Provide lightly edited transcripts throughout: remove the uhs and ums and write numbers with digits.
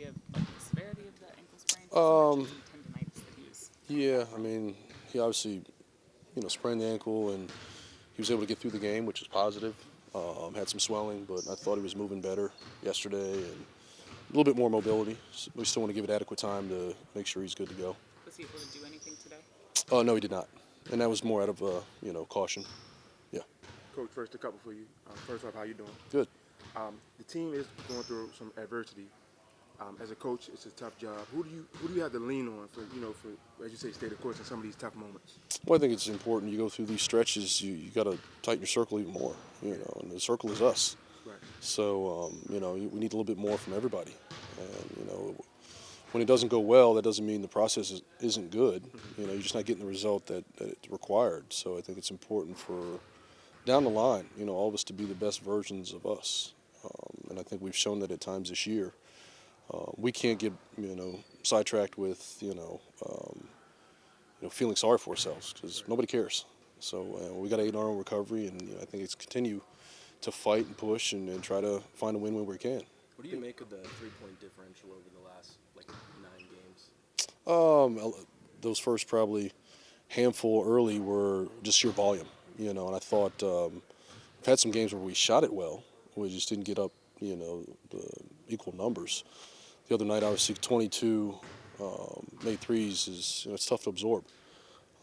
idea of like, the severity of the ankle sprain? Um, Tendonitis that he was. yeah, I mean, he obviously, sprained the ankle, and he was able to get through the game, which is positive. Had some swelling, but I thought he was moving better yesterday, and a little bit more mobility. We still want to give it adequate time to make sure he's good to go. Was he able to do anything today? No, he did not, and that was more out of caution. Yeah. Coach, first a couple for you. First off, how you doing? Good. The team is going through some adversity. As a coach, it's a tough job. Who do you have to lean on for as you say, stay the course in some of these tough moments? Well, I think it's important. You go through these stretches, you got to tighten your circle even more. And the circle is us. Right. So we need a little bit more from everybody. And when it doesn't go well, that doesn't mean the process isn't good. Mm-hmm. You're just not getting the result that it's required. So I think it's important for down the line, all of us to be the best versions of us. And I think we've shown that at times this year. We can't get sidetracked with feeling sorry for ourselves, because nobody cares. So we got to aid our own recovery, and I think it's continue to fight and push and try to find a win when we can. What do you make of the 3-point differential over the last 9 games? Those first probably handful early were just sheer volume, and I thought we've had some games where we shot it well, we just didn't get up the equal numbers. The other night, obviously, 22 made threes is it's tough to absorb.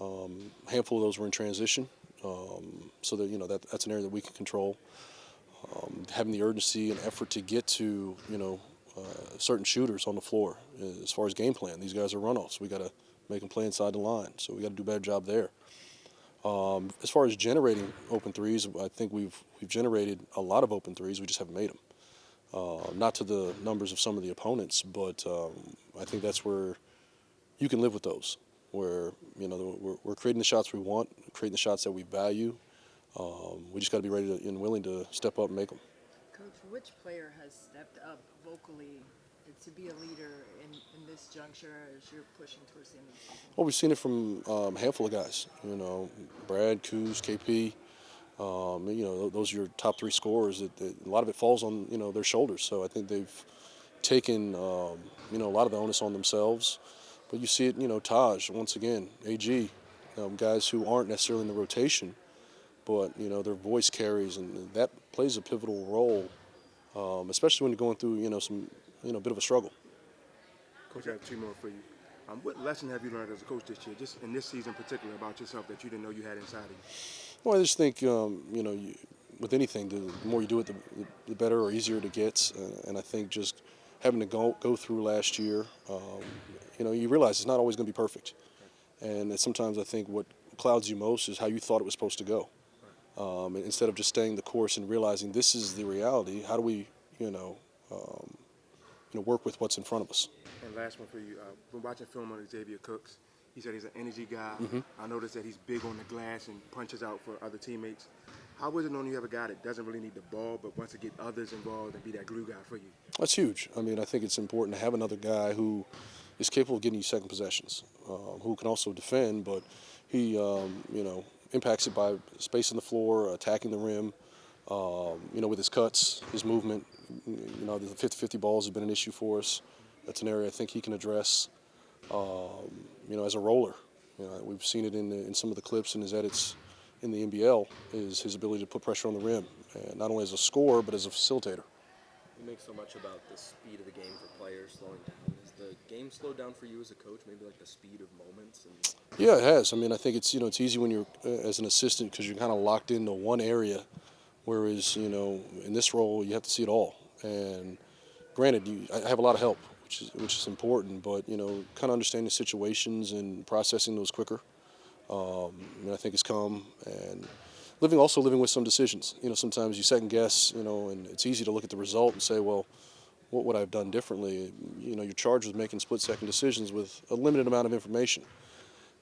A handful of those were in transition, so that that's an area that we can control. Having the urgency and effort to get to certain shooters on the floor. As far as game plan, these guys are runoffs. We got to make them play inside the line, so we got to do a better job there. As far as generating open threes, I think we've generated a lot of open threes. We just haven't made them. Not to the numbers of some of the opponents, but I think that's where you can live with those, where we're creating the shots we want, creating the shots that we value. We just got to be ready and willing to step up and make them. Coach, which player has stepped up vocally to be a leader in this juncture as you're pushing towards the end of the season? Well, we've seen it from a handful of guys. Brad, Kuz, KP. Those are your top 3 scorers. A lot of it falls on their shoulders. So I think they've taken a lot of the onus on themselves. But you see it, Taj once again, AG, guys who aren't necessarily in the rotation, but their voice carries, and that plays a pivotal role, especially when you're going through some bit of a struggle. Coach, I have 2 more for you. What lesson have you learned as a coach this year, just in this season in particular, about yourself that you didn't know you had inside of you? Well, I just think, with anything, the more you do it, the better or easier it gets. And I think just having to go through last year, you realize it's not always going to be perfect. And sometimes I think what clouds you most is how you thought it was supposed to go. Instead of just staying the course and realizing this is the reality, how do we, work with what's in front of us? And last one for you. Been watching film on Xavier Cooks. He said he's an energy guy. Mm-hmm. I noticed that he's big on the glass and punches out for other teammates. How is it knowing you have a guy that doesn't really need the ball but wants to get others involved and be that glue guy for you? That's huge. I mean, I think it's important to have another guy who is capable of getting you second possessions, who can also defend, but he, impacts it by spacing the floor, attacking the rim, with his cuts, his movement. The 50-50 balls have been an issue for us. That's an area I think he can address. As a roller, we've seen it in some of the clips and his edits in the NBL, is his ability to put pressure on the rim, and not only as a scorer but as a facilitator. You make so much about the speed of the game for players slowing down. Has the game slowed down for you as a coach? Maybe like the speed of moments? Yeah, it has. I mean, I think it's it's easy when you're as an assistant because you're kind of locked into one area, whereas in this role you have to see it all. And granted, I have a lot of help, which is important, but kind of understanding situations and processing those quicker. I think it's come, and living with some decisions. Sometimes you second guess, and it's easy to look at the result and say, well, what would I have done differently? You're charged with making split-second decisions with a limited amount of information,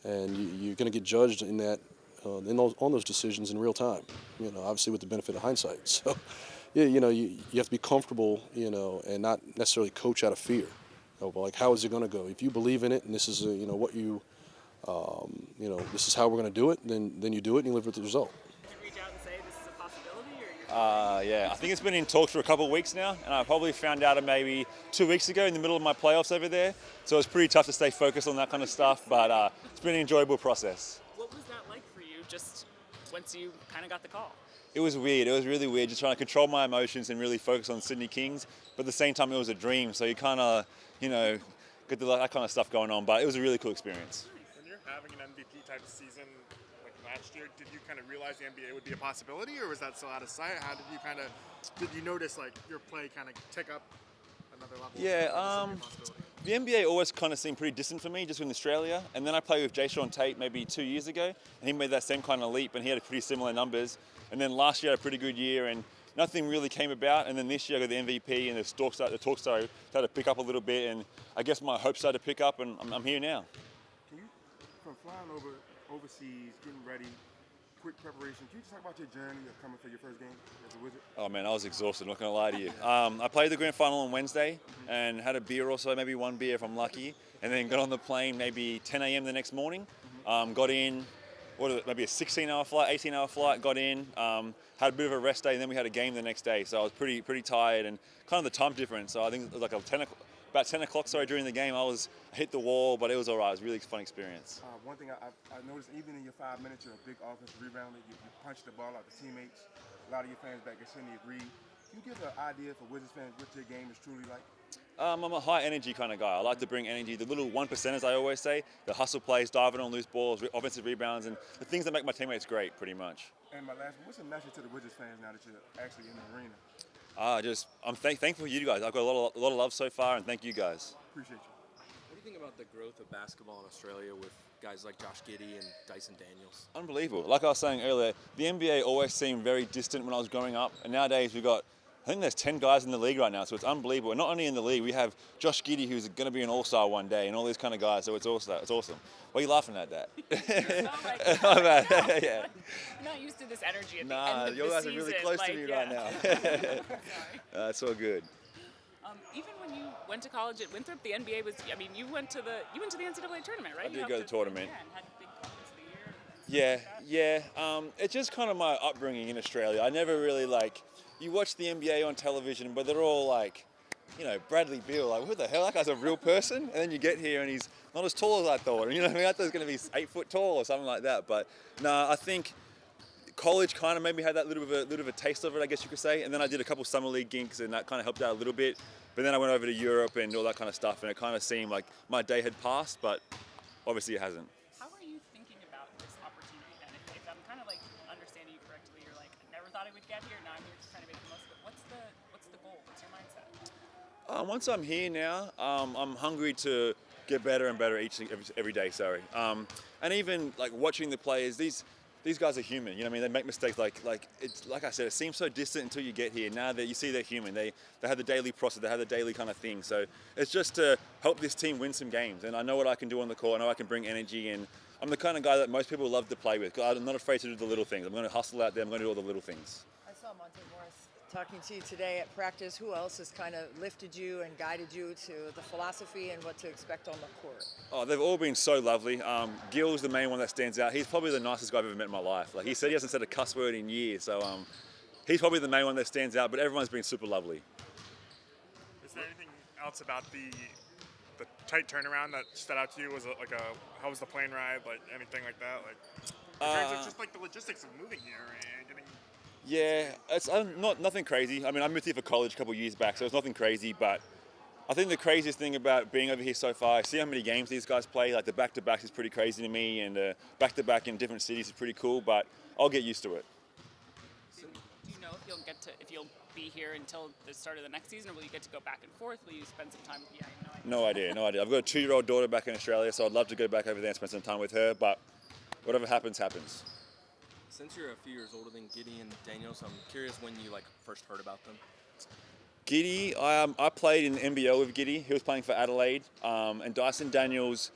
and you're going to get judged in that on those decisions in real time. Obviously with the benefit of hindsight. So, yeah, you have to be comfortable, and not necessarily coach out of fear. Like, how is it going to go? If you believe in it, and this is what you, this is how we're going to do it, then you do it and you live with the result. Did you reach out and say this is a possibility, or you're Yeah, I think it's been in talks for a couple of weeks now, and I probably found out maybe 2 weeks ago in the middle of my playoffs over there. So it's pretty tough to stay focused on that kind of stuff, but it's been an enjoyable process. What was that like for you just once you kind of got the call? It was weird. It was really weird, just trying to control my emotions and really focus on Sydney Kings. But at the same time, it was a dream, so you kind of, get that kind of stuff going on. But it was a really cool experience. When you're having an MVP type season like last year, did you kind of realize the NBA would be a possibility, or was that still out of sight? How did you notice like your play kind of tick up another level? Yeah, the NBA always kind of seemed pretty distant for me, just in Australia. And then I played with 𝗙𝗢𝗟𝗧𝗡 maybe 2 years ago, and he made that same kind of leap, and he had pretty similar numbers. And then last year I had a pretty good year, and nothing really came about. And then this year I got the MVP, and the talk started to pick up a little bit, and I guess my hopes started to pick up, and I'm here now. Can you, from flying overseas, getting ready, quick preparation, can you just talk about your journey of coming for your first game as a Wizard? Oh man, I was exhausted, not gonna lie to you. I played the grand final on Wednesday and had a beer or so, maybe one beer if I'm lucky, and then got on the plane maybe 10 a.m. the next morning. Got in, maybe a 16-hour flight, 18-hour flight, got in, had a bit of a rest day, and then we had a game the next day. So I was pretty tired, and kind of the time difference. So I think it was like about 10 o'clock, during the game, I hit the wall, but it was all right. It was a really fun experience. One thing I noticed, even in your 5 minutes, you're a big offensive rebounder. You punch the ball out to teammates. A lot of your fans back at Sydney agree. Can you give an idea for Wizards fans what your game is truly like? I'm a high energy kind of guy. I like to bring energy. The little 1%ers, I always say, the hustle plays, diving on loose balls, offensive rebounds, and the things that make my teammates great, pretty much. And my last one, what's the message to the Wizards fans now that you're actually in the arena? I'm thankful for you guys. I've got a lot of love so far, and thank you guys. Appreciate you. What do you think about the growth of basketball in Australia with guys like Josh Giddey and Dyson Daniels? Unbelievable. Like I was saying earlier, the NBA always seemed very distant when I was growing up, and nowadays I think there's 10 guys in the league right now, so it's unbelievable. And not only in the league, we have Josh Giddey, who's going to be an all-star one day, and all these kind of guys, so it's awesome. Why are you laughing at that? Yeah. I'm not used to this energy at the end of you the guys season. are really close to me right now. It's all good. Even when you went to college at Winthrop, the NBA was. I mean, you went to the NCAA tournament, right? I did go to the tournament. Yeah, and had big conference of the year. Yeah. It's just kind of my upbringing in Australia. I never really you watch the NBA on television, but they're all Bradley Beal, like, who the hell? That guy's a real person? And then you get here and he's not as tall as I thought. I thought he was going to be 8 foot tall or something like that. But no, I think college kind of made me have that little bit of a taste of it, I guess you could say. And then I did a couple summer league gigs, and that kind of helped out a little bit. But then I went over to Europe and all that kind of stuff, and it kind of seemed like my day had passed, but obviously it hasn't. How are you thinking about this opportunity then? If I'm kind of understanding you correctly, you're like, I never thought I would get here. Now I'm here just trying to make the most of it. What's the goal? What's your mindset? Once I'm here now, I'm hungry to get better and better every day. And even watching the players, these guys are human. They make mistakes. Like I said, it seems so distant until you get here. Now that you see they're human, they have the daily process, they have the daily kind of thing. So it's just to help this team win some games. And I know what I can do on the court. I know I can bring energy, and I'm the kind of guy that most people love to play with. I'm not afraid to do the little things. I'm going to hustle out there. I'm going to do all the little things. I saw Monte Morris talking to you today at practice. Who else has kind of lifted you and guided you to the philosophy and what to expect on the court? Oh, they've all been so lovely. Gil's the main one that stands out. He's probably the nicest guy I've ever met in my life. He said he hasn't said a cuss word in years, so he's probably the main one that stands out, but everyone's been super lovely. Is there anything else about the tight turnaround that stood out to you? Was it how was the plane ride? Anything like that? In terms of just the logistics of moving here and getting. Yeah, it's nothing crazy. I mean, I moved here for college a couple of years back, so it's nothing crazy, but I think the craziest thing about being over here so far, I see how many games these guys play. The back-to-backs is pretty crazy to me, and back-to-back in different cities is pretty cool, but I'll get used to it. Do you know if you'll be here until the start of the next season, or will you get to go back and forth? Will you spend some time? Yeah, No idea. I've got a 2-year-old daughter back in Australia, so I'd love to go back over there and spend some time with her, but whatever happens, happens. Since you're a few years older than Giddey and Daniels, I'm curious when you first heard about them. Giddey, I played in the NBL with Giddey. He was playing for Adelaide. And Dyson Daniels,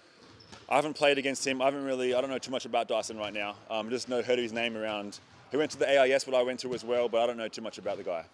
I haven't played against him. I don't know too much about Dyson right now. Just heard his name around. He went to the AIS, what I went to as well, but I don't know too much about the guy.